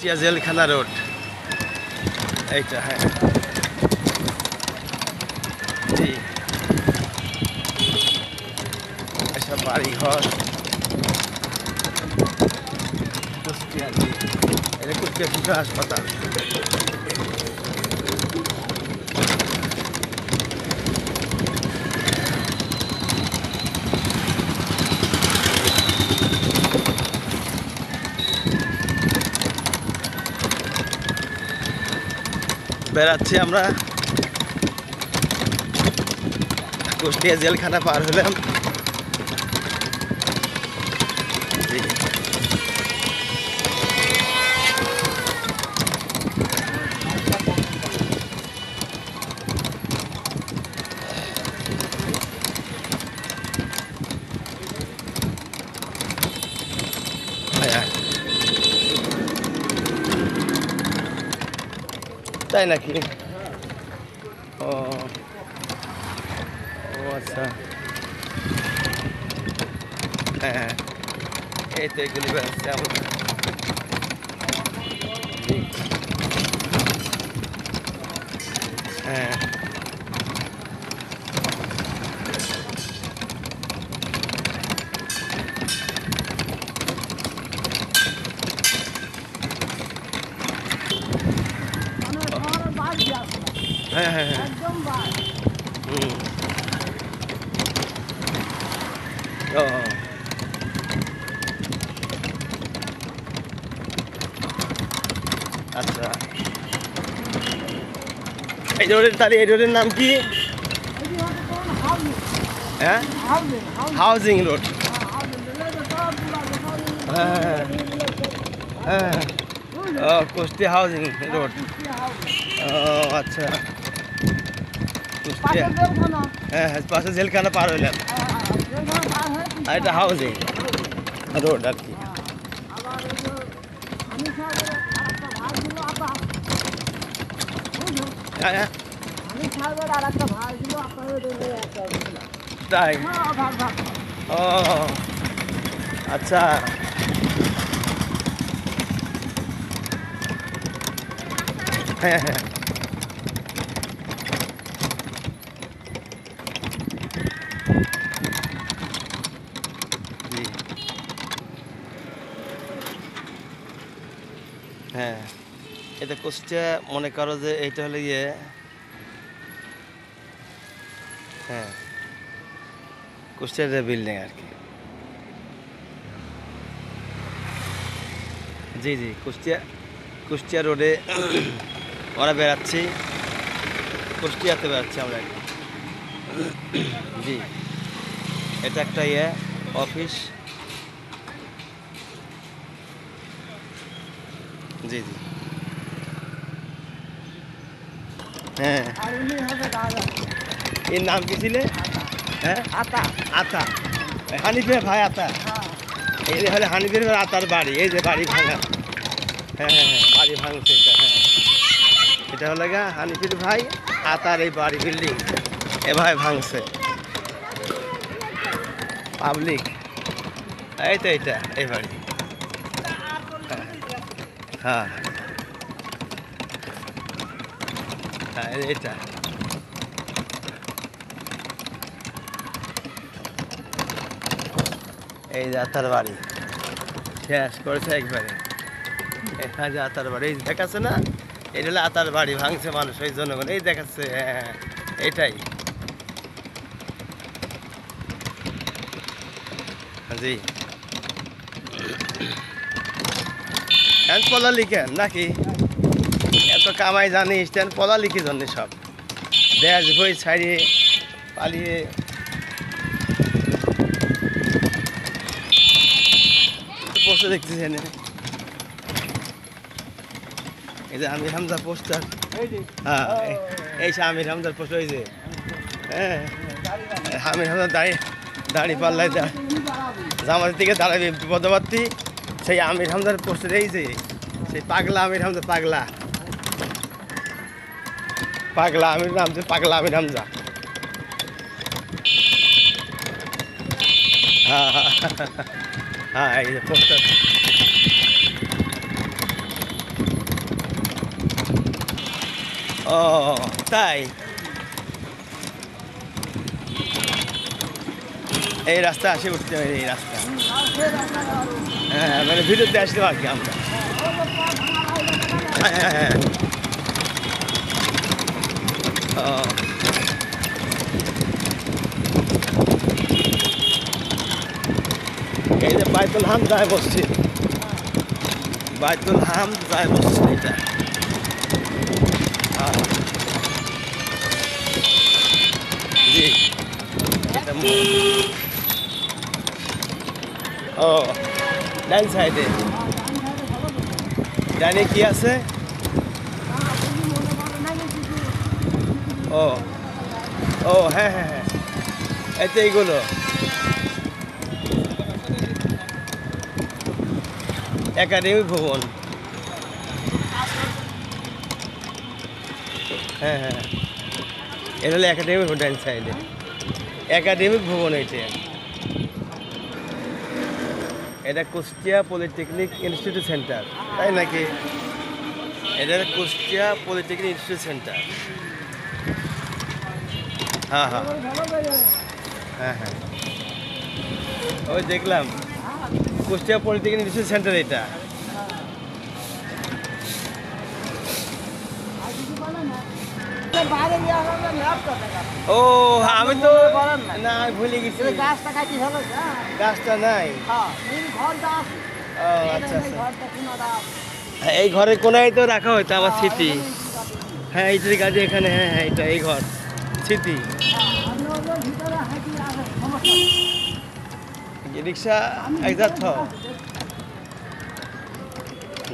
জেলখানা রোড এইটা, হ্যাঁ জি, এসব বাড়ি ঘর কুষ্টিয়া, এটা কুষ্টিয়া শিশু হাসপাতাল। বেড়াচ্ছি আমরা, কুষ্টিয়া জেলখানা পার হলাম। তাই নাকি? ও আচ্ছা, হ্যাঁ এই তো এগুলি বেড়াচ্ছে আমরা। হ্যাঁ হ্যাঁ হ্যাঁ হ্যাঁ, হুম, ও আচ্ছা, এই রোডের, তাহলে এই রোডের নাম কি? হ্যাঁ, হাউজিং রোড, হ্যাঁ হ্যাঁ, ও কুষ্টিয়া হাউজিং রোড, ও আচ্ছা, কুষ্টিয়া, হ্যাঁ হ্যাঁ, পাশে জেলখানা পার হইলাম, আর এটা হাউজিং রোড আর কি। হ্যাঁ তাই, ও আচ্ছা, হ্যাঁ হ্যাঁ, হ্যাঁ এটা কুষ্টিয়া, মনে করো যে এইটা হলো ইয়ে, হ্যাঁ কুষ্টিয়ার বিল্ডিং আর কি। জি জি, কুষ্টিয়া রোডে আমরা বেড়াচ্ছি, কুষ্টিয়াতে বেড়াচ্ছি আমরা এখন। জি, এটা একটা ইয়ে অফিস, জি জি, হ্যাঁ এর নাম কি ছিল? হ্যাঁ আতা, আতা, হানিফের ভাই আতা, এই যে হলে হানিফের আতার বাড়ি, এই যে বাড়ি ভাঙা, হ্যাঁ হ্যাঁ হ্যাঁ, বাড়ি ভাঙছে এটা, হ্যাঁ এটা হলো গা হানিফের ভাই আতার এই বাড়ি বিল্ডিং, এভাবে ভাঙছে পাবলিক, এই তো এইটা এই বাড়ি, হ্যাঁ হ্যাঁ এইটা, এই যে আতার বাড়ি শেষ করেছে একবারে, এখানে যে আতার বাড়ি এই দেখাচ্ছে না, এটা হলো আতার বাড়ি ভাঙছে মানুষ, ওই জনগণ এই দেখাচ্ছে, হ্যাঁ এইটাই, জি এখন পলালিখেন নাকি? এত কামাই জানিস তেন পলালিখি জন্য সব দেশ বই ছাড়িয়ে পালিয়ে, পোস্টার দেখতেছি এনে, এই যে আমির হামজা পোস্টার, হ্যাঁ এই সে আমির হামজার পোস্টার, ওই যে হ্যাঁ আমির হামজা দাড়ি পাল্লাই জামাতের দিকে দাঁড়াবে পদপ্রার্থী, সেই আমির হামজার পোস্টার, এই যে সেই পাগলা আমির হামজা, পাগলা পাগলা আমির হামজা, পাগলা আমির হামজা, হ্যাঁ হ্যাঁ হ্যাঁ, এই যে পোস্টার, ও তাই, এই রাস্তা আসে উঠতে হবে, এই রাস্তা। হ্যাঁ মানে ভিডিওতে আসতে আর কি আমরা। হ্যাঁ হ্যাঁ ও এই যে বাইতুল হামদায় মসজিদ, বাইতুল হামদায় মসজিদ এটা। জি এটা ও ডান সাইডে, ডানে কি আছে? ও ও হ্যাঁ হ্যাঁ হ্যাঁ এতে এইগুলো একাডেমিক ভবন। হ্যাঁ হ্যাঁ এটা হলো একাডেমিক ভবন, ডান সাইডে একাডেমিক ভবন। এটা কুষ্টিয়া পলিটেকনিক ইনস্টিটিউট সেন্টার, তাই নাকি? এটা কুষ্টিয়া পলিটেকনিক ইনস্টিটিউট সেন্টার। হ্যাঁ হ্যাঁ হ্যাঁ হ্যাঁ ওই দেখলাম কুষ্টিয়া পলিটেকনিক ইনস্টিটিউট সেন্টার এটা। ও আমি তো না ভুলে গেছি, গাছটা নাই। ও আচ্ছা আচ্ছা এই ঘরের কোনায় তো রাখা হয়তো আমার স্মৃতি। হ্যাঁ এইটার কাজে এখানে, হ্যাঁ হ্যাঁ এটা এই ঘর স্মৃতি। রিক্সা এক যাচ্ছ?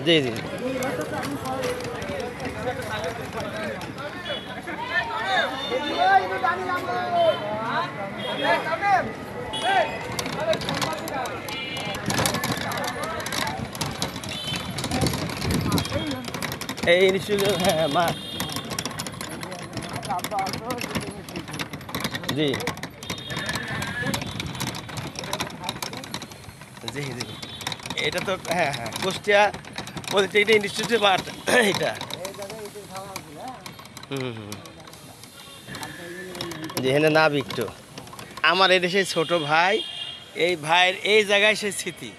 জি জি এই ইনস্টিটিউট, হ্যাঁ মা জি জি জি এটা তো হ্যাঁ হ্যাঁ কুষ্টিয়া পলিটেকনিক ইনস্টিটিউটের মাঠ এটা। হুম হুম যেখানে না বিকটো আমার এদেশে ছোট ভাই, এই ভাইয়ের এই জায়গায় সে স্মৃতি।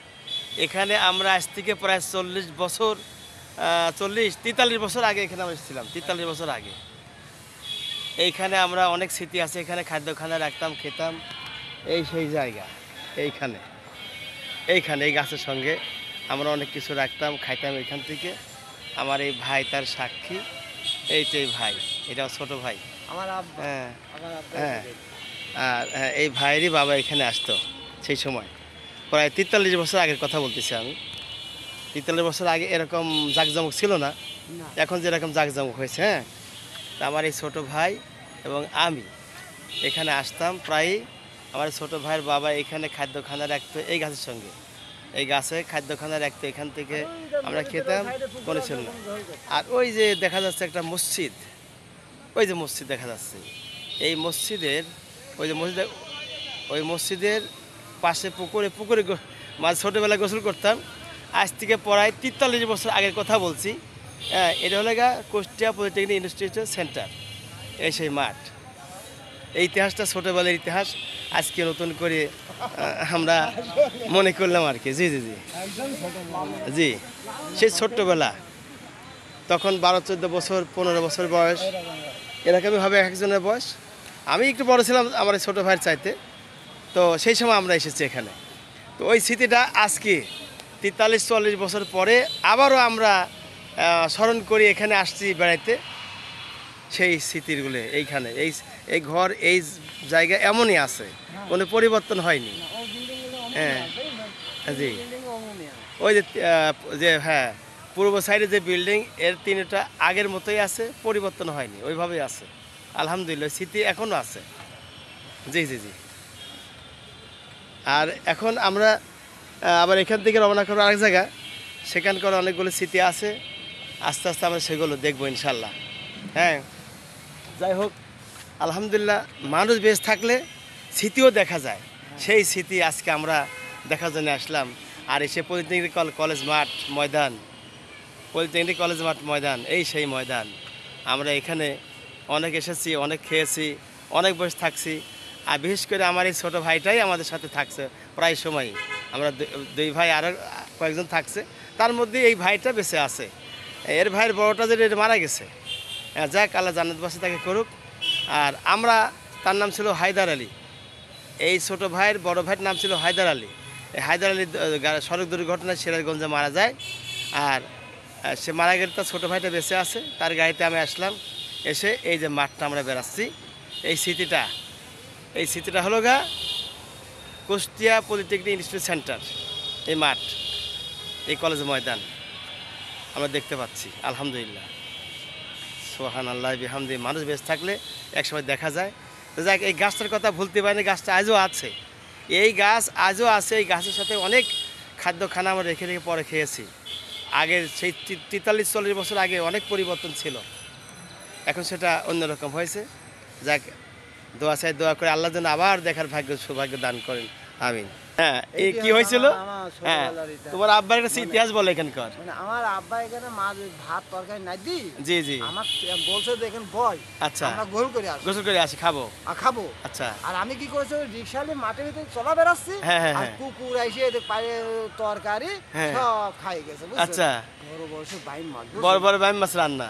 এখানে আমরা আজ থেকে প্রায় 40 বছর 43 বছর আগে এখানে আমরা এসেছিলাম, 43 বছর আগে। এইখানে আমরা অনেক স্মৃতি আছে, এখানে খাদ্যখানা রাখতাম, খেতাম। এই সেই জায়গা এইখানে, এইখানে এই গাছের সঙ্গে আমরা অনেক কিছু রাখতাম, খাইতাম এখান থেকে। আমার এই ভাই তার সাক্ষী, এইটাই ভাই, এটাও ছোট ভাই আমার। হ্যাঁ হ্যাঁ আর এই ভাইয়েরই বাবা এখানে আসতো সেই সময়, প্রায় 43 বছর আগের কথা বলতেছি আমি। 43 বছর আগে এরকম জাঁকজমক ছিল না, এখন যেরকম জাঁকজমক হয়েছে। হ্যাঁ আমার এই ছোট ভাই এবং আমি এখানে আসতাম প্রায়ই। আমার ছোট ভাইয়ের বাবা এখানে খাদ্যখানা রাখতো এই গাছের সঙ্গে, এই গাছে খাদ্যখানা রাখতো, এখান থেকে আমরা খেতাম, কোনো ছিল না। আর ওই যে দেখা যাচ্ছে একটা মসজিদ, ওই যে মসজিদ দেখা যাচ্ছে, এই মসজিদের ওই মসজিদের পাশে পুকুরে মাঝ ছোটোবেলায় গোসল করতাম। আজ থেকে প্রায় 43 বছর আগের কথা বলছি। হ্যাঁ এটা হলো কুষ্টিয়া পলিটেকনিক ইনস্টিটিউট সেন্টার, এই সেই মাঠ। এই ইতিহাসটা ছোটোবেলার ইতিহাস আজকে নতুন করে আমরা মনে করলাম আর কি। জি জি জি জি সেই ছোট্টবেলা, তখন 12-14 বছর 15 বছর বয়স, এরকমই হবে একজনের বয়স। আমি একটু বড় ছিলাম আমার ছোটো ভাইয়ের চাইতে। তো সেই সময় আমরা এসেছি এখানে। তো ওই স্মৃতিটা আজকে 43-44 বছর পরে আবারও আমরা স্মরণ করি, এখানে আসছি বেড়াইতে। সেই স্মৃতিগুলো এইখানে, এই ঘর এই জায়গা এমনই আছে, কোনো পরিবর্তন হয়নি। হ্যাঁ জি ওই যে হ্যাঁ পূর্ব সাইডে যে বিল্ডিং, এর 3টা আগের মতোই আছে, পরিবর্তন হয়নি, ওইভাবেই আছে। আলহামদুলিল্লাহ স্মৃতি এখনও আছে। জি জি জি আর এখন আমরা আবার এখান থেকে রওনা করবো আরেক জায়গা, সেখানকার অনেকগুলো স্মৃতি আছে। আস্তে আস্তে আমরা সেগুলো দেখবো ইনশাল্লাহ। হ্যাঁ যাই হোক আলহামদুলিল্লাহ, মানুষ বেশ থাকলে স্মৃতিও দেখা যায়। সেই স্মৃতি আজকে আমরা দেখার জন্য আসলাম। আর এসে পলিটেকনিক কলেজ মাঠ ময়দান, পলিটেকনিক কলেজ মাঠ ময়দান, এই সেই ময়দান আমরা এখানে অনেক এসেছি, অনেক খেয়েছি, অনেক বসে থাকছি। আর বিশেষ করে আমার এই ছোটো ভাইটাই আমাদের সাথে থাকছে প্রায় সময়ই। আমরা দুই ভাই আরও কয়েকজন থাকছে, তার মধ্যে এই ভাইটা বেঁচে আছে। এর ভাইয়ের বড়টা যে মারা গেছে, যাক আল্লাহ জান্নাতবাসী তাকে করুক। আর আমরা, তার নাম ছিল হায়দার আলী। এই ছোটো ভাইয়ের বড় ভাইয়ের নাম ছিল হায়দার আলী। এই হায়দার আলী সড়ক দুর্ঘটনায় সিরাজগঞ্জে মারা যায়। আর সে মারা গেলে তার ছোটো ভাইটা বেঁচে আছে, তার গাড়িতে আমি আসলাম। এসে এই যে মাঠটা আমরা বেড়াচ্ছি, এই স্মৃতিটা হলো কুষ্টিয়া পলিটেকনিক ইনস্টিটিউট সেন্টার। এই মাঠ, এই কলেজ ময়দান আমরা দেখতে পাচ্ছি। আলহামদুলিল্লাহ, সুবহানাল্লাহ বিহামদি। মানুষ বেঁচে থাকলে একসময় দেখা যায়। তো যাক, এই গাছটার কথা ভুলতে পারিনি, গাছটা আজও আছে। এই গাছ আজও আছে। এই গাছের সাথে অনেক খানা আমরা রেখে পরে খেয়েছি। আগের সেই 43-40 বছর আগে অনেক পরিবর্তন ছিল, এখন সেটা অন্যরকম হয়েছে। যাক, দোয়া করে আল্লাহ যেন আবার দেখার সৌভাগ্য দান করেন, আমিন। হ্যাঁ, এই কি হয়েছিল? হ্যাঁ, তোমার আব্বার একটা ইতিহাস বলে এখানকার। আমার আব্বা এখানে মাছ ভাত তরকারি নাই দি। জি জি, আমার বলছে দেখেন বয়। আচ্ছা, আমরা গোল করে আসি খাবো। আচ্ছা, আর আমি কি করেছি, রিকশা নিয়ে মাঠের ভিতরে চলা বেড়াচ্ছি। আর কুকুর এসে পায়ে তরকারি সব খাই গেছে। আচ্ছা, বড় বড় বাইম মাছ রান্না।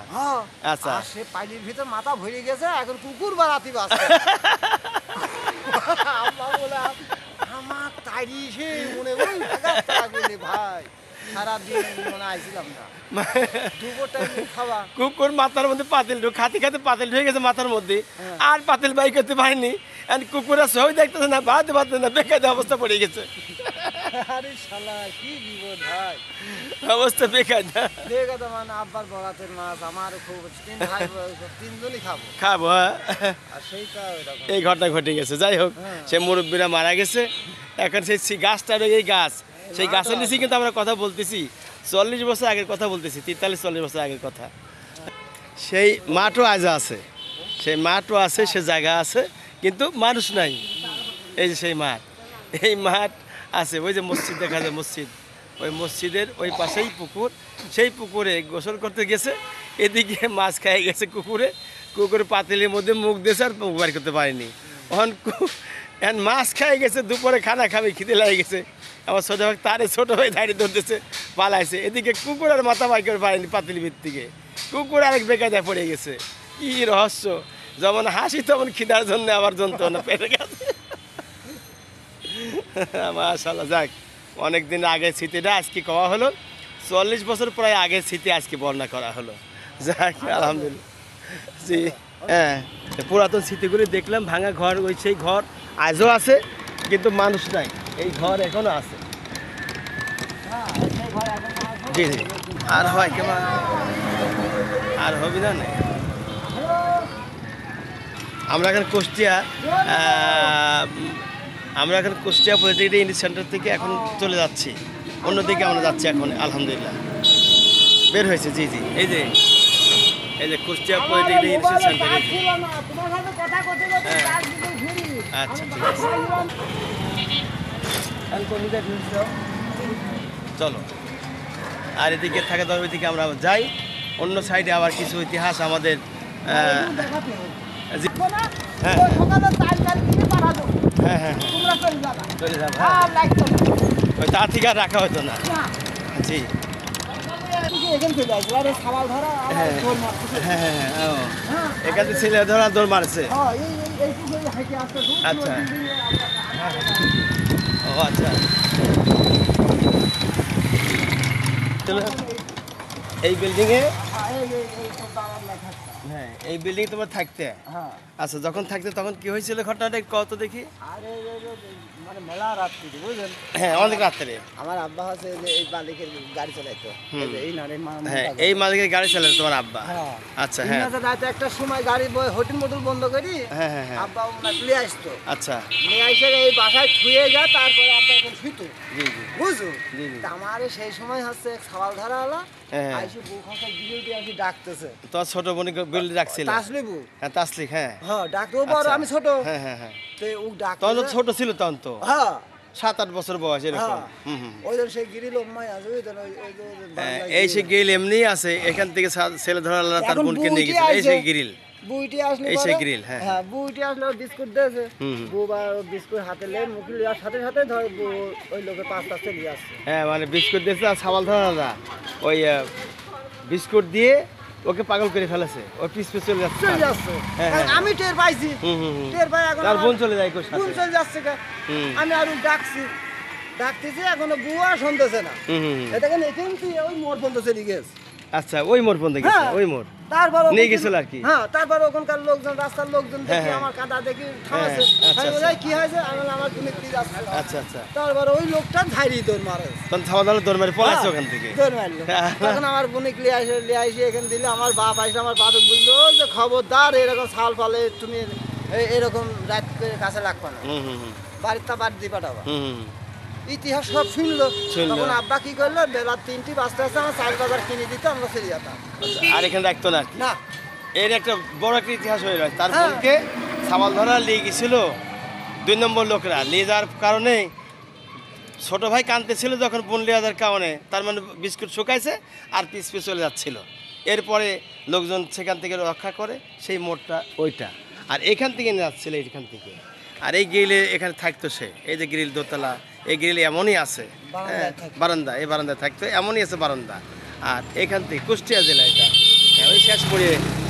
আচ্ছা, সে পানির ভিতর মাথা ভরে গেছে, এখন কুকুর বাড়াতে বাসে। আমার তাইরি সে মনে ভাই সারাদিন মনে আইছিলাম না। কুকুর মাথার মধ্যে পাতিল খাতে পাতিল ঢুকে গেছে মাথার মধ্যে, আর পাতিল বাই করতে পারেনি। কুকুরা সই দেখতেছে না, বাড়তে পারতেছে না, বেকার অবস্থা পড়ে গেছে। আরে শালা কি বিপদ ভাই, অবস্থা বেকার। মানে আব্বার বড়াতের মাছ আমার খুব তিনজনই খাবো। আর সেইটা এই ঘটনা ঘটে গেছে। যাই হোক, সে মুরব্বীরা মারা গেছে। এখন সেই গাছটা, এই গাছ, সেই গাছের নিচে কিন্তু আমরা কথা বলতেছি। 40 বছর আগের কথা বলতেছি, 43-40 বছর আগের কথা। সেই মাঠও আজ আছে, সেই মাঠও আছে, সে জায়গা আছে, কিন্তু মানুষ নাই। এই যে সেই মাঠ, এই মাঠ আছে। ওই যে মসজিদ দেখা যায়, মসজিদ, ওই মসজিদের ওই পাশেই পুকুর। সেই পুকুরে গোসল করতে গেছে, এদিকে মাছ খাই গেছে কুকুরে পাতিলের মধ্যে মুখ দিয়েছে, আর মুখ বার করতে পারেনি। এখন মাছ খাই গেছে, দুপুরে খানা খাবে, খিদে লাগে গেছে। আমার ছোটো ভাই তারে ছোটো ভাই দাঁড়িয়ে ধরতেছে, পালাইছে। এদিকে কুকুর আর মাথা বাই করে পারেনি পাতিল ভিত্তিকে, কুকুর আরেক বেকায়দায় পড়ে গেছে। কি রহস্য! যেমন হাসি তেমন খিদার জন্য আবার যন্ত্রণা পেটে গেছে। মাশাআল্লাহ, যাক, অনেকদিন আগের স্মৃতিটা আজকে কওয়া হলো। 40 বছর প্রায় আগের স্মৃতি আজকে বর্ণনা করা হলো। যাক, আলহামদুলিল্লাহ। জি, হ্যাঁ, পুরাতন স্মৃতিগুলি দেখলাম। ভাঙা ঘর, ওই সেই ঘর আজও আছে, কিন্তু মানুষ নাই। এই ঘর এখনো আছে। জি জি, আর হয় কেমন, আর হবি না। আমরা এখন কুষ্টিয়া পলিটেকনিক ইনস্টিটিউট সেন্টার থেকে এখন চলে যাচ্ছি, অন্যদিকে আমরা যাচ্ছি এখন। আলহামদুলিল্লাহ বের হয়েছে। জি জি, এই যে কুষ্টিয়া পলিটেকনিক ইনস্টিটিউট সেন্টার। আচ্ছা, ঠিক আছে, চলো। আর এদিকে থাকে তো, ওইদিকে আমরা যাই। অন্য সাইডে আবার কিছু ইতিহাস আমাদের। হ্যাঁ হ্যাঁ হ্যাঁ, চলে যাবো। ওই তা থেকে আর রাখা হতো না। জি, হ্যাঁ হ্যাঁ হ্যাঁ, এখানে ছেলে ধরা দৌড় মারছে। আচ্ছা, ও আচ্ছা, এই বিল্ডিংয়ে, হ্যাঁ, এই বিল্ডিং তোমার থাকতে। আচ্ছা, যখন থাকতে তখন কি হয়েছিল ঘটনাটা কত দেখি? মানে মেলা রাত্রি, বুঝলেন? হ্যাঁ, অনেক রাত্রে। আমার আব্বা হচ্ছে যে এই মালিকের গাড়ি চালাইতো। এই মালিকের গাড়ি চালাতো তোমার আব্বা? আচ্ছা, হ্যাঁ। একটা সময় গাড়ি হোটেল মোটেল বন্ধ করি, আব্বা নিয়ে আসতো। আচ্ছা, নিয়ে এসে এই বাসায় ছুঁয়ে যায়, তারপরে আব্বা এখন শুইতো। বুঝছো, আমার সেই সময় হচ্ছে সাবাল ধারা হলো, আইসি বউ খাসা গিয়ে দিয়ে আসি ডাকতেছে। তোর ছোট বোন বিল ডাকছিল? তাসলিবু। হ্যাঁ, তাসলিক। হ্যাঁ হ্যাঁ, ডাকতো বড়, আমি ছোট। হ্যাঁ হ্যাঁ হ্যাঁ, তে ও ডাক, তখন ছোট ছিল তখন তো। হ্যাঁ, 7-8 বছর বয়স এরকম। ওই ধর সেই গিরিল অম্মাই আছে ওই ধর এই সেই গ্রিল এমনি আছে, এখান থেকে ছেলে ধরা আল্লাহ তার বোনকে নিয়ে গেছে, এই সেই গ্রিল বুইটি আসলে এই সেই গ্রিল। হ্যাঁ হ্যাঁ বুইটি আসলে বিস্কুট দিয়েছে, বউ বা বিস্কুট হাতে লে মুখে লিয়ার সাথে সাথে ধর ওই লোকের পাঁচটা চলে আসছে। হ্যাঁ মানে বিস্কুট দিয়েছে আর সাবাল ধরা না, ওই বিস্কুট দিয়ে ওকে পাগল করে ফেলেছে, ওই পিছ পিছ চলে যাচ্ছে। আমি টের পাইছি, টের পাই এখন তার বোন চলে যায়, বোন চলে যাচ্ছে। আমি আর ডাকতেছি এখনো বুয়া শুনতেছে না, এটা কেন এখান থেকে ওই মোড় পর্যন্ত চলে গেছে। আচ্ছা ওই মোড় পর্যন্ত গেছে, ওই মোড় তারপর নিয়ে গেছিল আর কি। হ্যাঁ তারপর ওখানকার লোকজন, রাস্তার লোকজন দেখি আমার কাদা দেখি থামাছে, কি হয়েছে আমি আমার তুমি কি যাচ্ছে। আচ্ছা আচ্ছা তারপর ওই লোকটা ঝাড়ি দৌড় মারে, তখন থামা দাঁড়ালো দৌড় মারে পলাইছে ওখান থেকে, দৌড় মারলো। তখন আমার বোনিক লিয়ে আসে এখানে দিলে, আমার বাপ আসে, আমার বাপে বললো যে খবরদার এরকম ছাল পালে তুমি এরকম রাত করে কাছে লাগবে না, বাড়িতে বাড়ি দিয়ে পাঠাবা। ইতিহাস সব শুনলো। তখন আব্বা কি করলো, বেলা 3টি বাজতে আসছে, আমার 4 বাজার কিনে দিতে আমরা চলে যেতাম। আর এখানে রাখতো না না, এর একটা বড় একটা ইতিহাস হয়ে রয়েছে। তার বোনকে সাবাল ধরা নিয়ে গেছিল 2 নম্বর লোকরা, নিয়ে যাওয়ার কারণে ছোট ভাই কাঁদতেছিল যখন বোন লিয়ে যাওয়ার কারণে, তার মানে বিস্কুট শুকাইছে আর পিছ পিছ চলে যাচ্ছিল। এরপরে লোকজন সেখান থেকে রক্ষা করে, সেই মোড়টা ওইটা, আর এখান থেকে নিয়ে যাচ্ছিল এইখান থেকে। আর এই গ্রিলে এখানে থাকতো সে, এই যে গ্রিল দোতলা, এই গ্রিল এমনই আছে, হ্যাঁ বারান্দা, এই বারান্দায় থাকতো এমনই আছে বারান্দা। আর এখান থেকে কুষ্টিয়া জেলা এটা,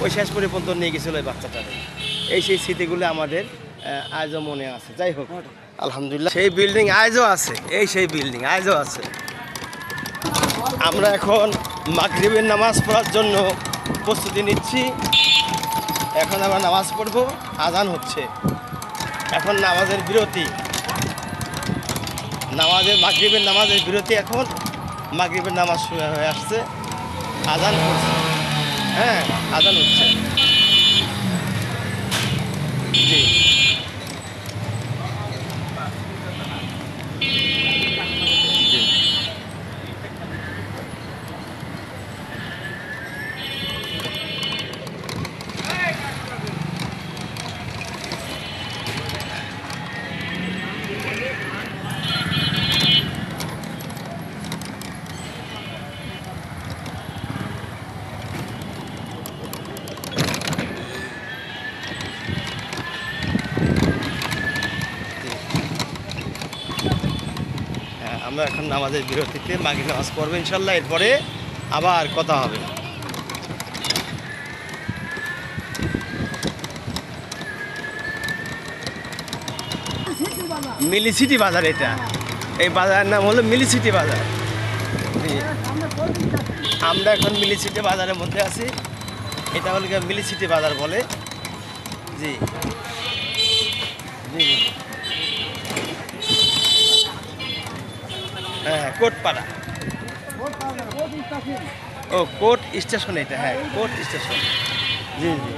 ওই শেষ পরে পর্যন্ত নিয়ে গেছিলো ওই বাচ্চাটারে। এই সেই স্মৃতিগুলো আমাদের আজও মনে আছে। যাই হোক আলহামদুলিল্লাহ, সেই বিল্ডিং আজও আছে, এই সেই বিল্ডিং আজও আছে। আমরা এখন মাগরিবের নামাজ পড়ার জন্য প্রস্তুতি নিচ্ছি। এখন আমরা নামাজ পড়বো, আজান হচ্ছে, এখন নামাজের বিরতি, মাগরিবের নামাজের বিরতি। এখন মাগরিবের নামাজ শুরু হয়ে আসছে, আজান হচ্ছে, হ্যাঁ আজান হচ্ছে। জি আমরা এখন নামাজের বিরতিতে মাগরিব নামাজ পড়বো ইনশাল্লাহ, এরপরে আবার কথা হবে। মিলিসিটি বাজার, এটা এই বাজারের নাম হলো মিলিসিটি বাজার। আমরা এখন মিলিসিটি বাজারের মধ্যে আছি, এটা হলো মিলিসিটি বাজার বলে। জি জি হ্যাঁ কোটপাড়া, ও কোর্ট স্টেশন এটা, হ্যাঁ কোর্ট স্টেশন। জি জি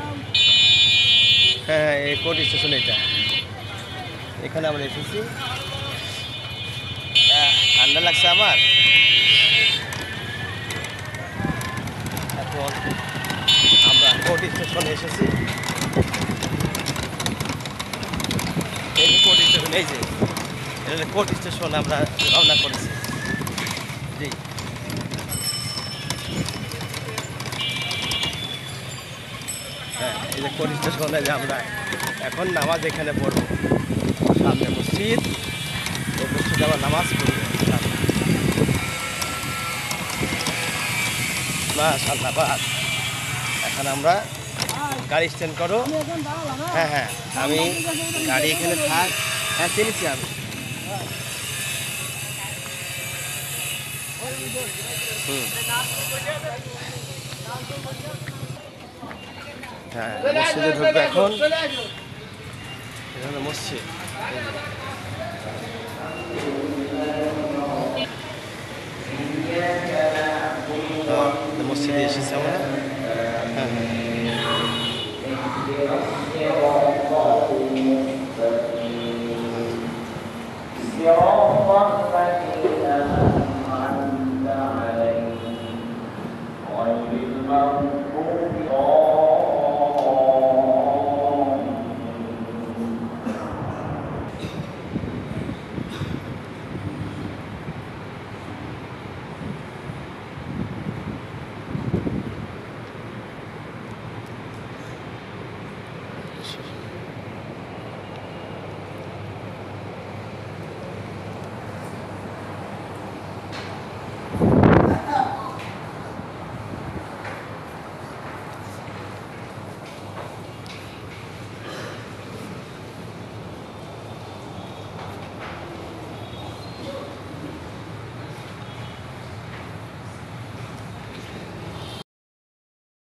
হ্যাঁ এই কোর্ট স্টেশন এটা, এখানে আমরা এসেছি। ঠান্ডা লাগছে আমার। এখন আমরা কোর্ট স্টেশনে এসেছি, এই যে কোর্ট স্টেশন, এই যে এটা কোর্ট স্টেশন আমরা রওনা করেছি। জি হ্যাঁ এই যে কোর্ট স্টেশনে যে আমরা এখন নামাজ এখানে পড়বো, সামনে মসজিদ, এই মসজিদে আবার নামাজ পড়বো। মাশাআল্লাহ বাস। এখন আমরা গাড়ি স্ট্যান্ড করো। হ্যাঁ হ্যাঁ আমি গাড়ি এখানে থাক, হ্যাঁ চিনেছি আমি। হ্যাঁ মসজিদে ঢুকবো এখন, এখানে মসজিদ। মসজিদে এসেছি আমরা। হ্যাঁ غير المغضوب